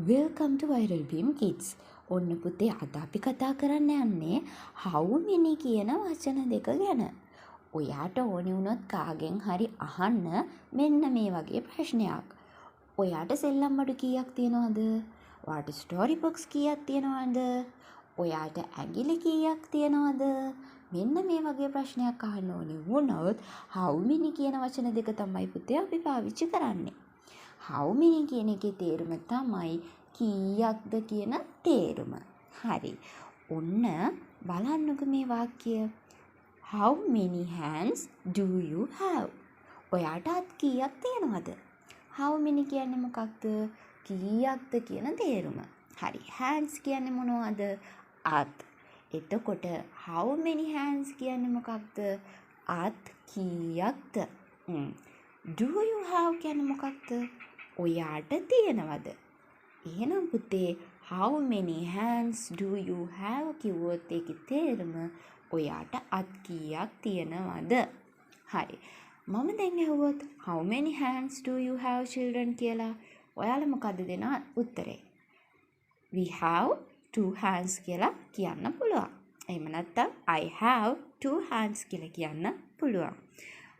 Welcome to Viral Beam Kids. ඔන්න පුතේ අද අපි කතා කරන්න යන්නේ how many කියන වචන දෙක ගැන. ඔයාට ඕනි වුණොත් කාගෙන් හරි අහන්න මෙන්න මේ වගේ ප්‍රශ්නයක්. ඔයාට සෙල්ලම් බඩු කීයක් තියෙනවද? ඔයාට ස්ටෝරි බොක්ස් කීයක් තියෙනවද? ඔයාට ඇඟිලි කීයක් තියෙනවද? මෙන්න මේ වගේ ප්‍රශ්නයක් අහන්න ඕනි වුණොත් how many කියන වචන දෙක තමයි පුතේ අපි පාවිච්චි කරන්නේ. how many කියන එකේ තේරුම තමයි කීයක්ද කියන තේරුම. හරි. ඔන්න බලන්නකෝ මේ වාක්‍යය. How many hands do you have? ඔයාට අත් කීයක් තියෙනවද? How many කියන්නේ මොකක්ද? කීයක්ද කියන තේරුම. හරි. Hands කියන්නේ මොනවද? අත්. එතකොට how many hands කියන්නේ මොකක්ද? අත් කීයක්ද? Do you have කියන්නේ මොකක්ද? ඔයාට තියෙනවද? එහෙනම් පුතේ how many hands do you have කිව්වොත් ඒකේ තේරුම ඔයාට අත් කීයක් තියෙනවද? හරි. මම දැන් අහුවොත් how many hands do you have children කියලා ඔයාලා මොකද්ද දෙන උත්තරේ? We have 2 hands කියලා කියන්න පුළුවන්. එහෙම නැත්නම් I have 2 hands කියලා කියන්න පුළුවන්.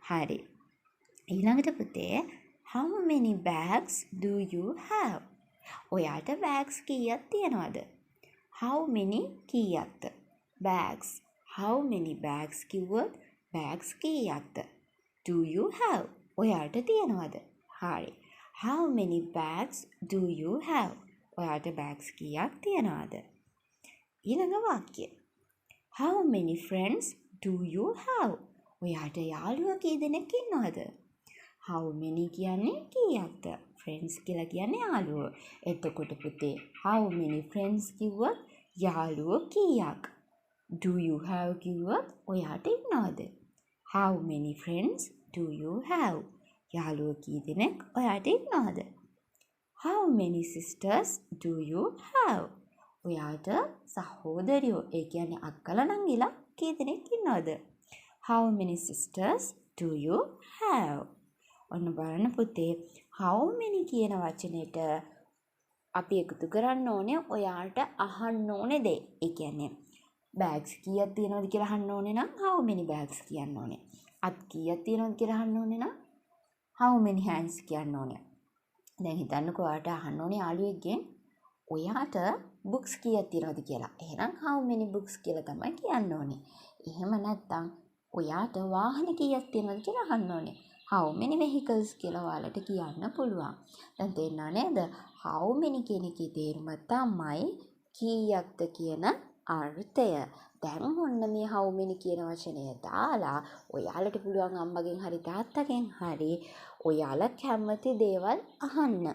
හරි. ඊළඟට පුතේ how many bags do you have? ඔයාට bags කීයක් තියෙනවද? how many කීයක්ද? bags. how many bags කිව්වොත් bags කීයක්ද? do you have? ඔයාට තියෙනවද? හරි. how many bags do you have? ඔයාට bags කීයක් තියෙනවද? ඊළඟ වාක්‍යය. how many friends do you have? ඔයාට යාළුවෝ කී දෙනෙක් ඉන්නවද? how many කියන්නේ කීයක්ද? friends කියලා කියන්නේ යාළුවෝ. එතකොට පුතේ how many friends කිව්වොත් යාළුවෝ කීයක්? do you have කිව්වොත් ඔයාට ඉන්නවද? how many friends do you have? යාළුවෝ කී දෙනෙක් ඔයාට ඉන්නවද? how many sisters do you have? ඔයාට සහෝදරියෝ ඒ කියන්නේ අක්කලා නංගිලා කී දෙනෙක් ඉන්නවද? how many sisters do you have? ඔන්න බලන්න පුතේ how many කියන වචනෙට අපි එකතු කරන්න ඕනේ ඔයාට අහන්න ඕනේ දේ. ඒ කියන්නේ bags කීයක් තියෙනවද කියලා අහන්න ඕනේ නම් how many bags කියන්න ඕනේ. අත් කීයක් තියෙනවද කියලා අහන්න ඕනේ නම් how many hands කියන්න ඕනේ. දැන් හිතන්නකෝ ඔයාට අහන්න ඕනේ යාළුවෙක්ගෙන් ඔයාට books කීයක් තියෙනවද කියලා. එහෙනම් how many books කියලා තමයි කියන්න ඕනේ. එහෙම නැත්නම් ඔයාට වාහන කීයක් තියෙනවද කියලා අහන්න ඕනේ. how many vehicles කියලා ඔයාලට කියන්න පුළුවන්. දැන් තේරුණා නේද? how many කියන එකේ තේරුම තමයි කීයක්ද කියන අර්ථය. දැන් ඔන්න මේ how many කියන වචනය දාලා ඔයාලට පුළුවන් අම්මගෙන් හරි තාත්තගෙන් හරි ඔයාලා කැමති දේවල් අහන්න.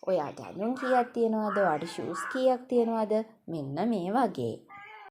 ඔයාට ඇඳුම් කීයක් තියෙනවද? ඔයාට shoes කීයක් තියෙනවද? මෙන්න මේ වගේ.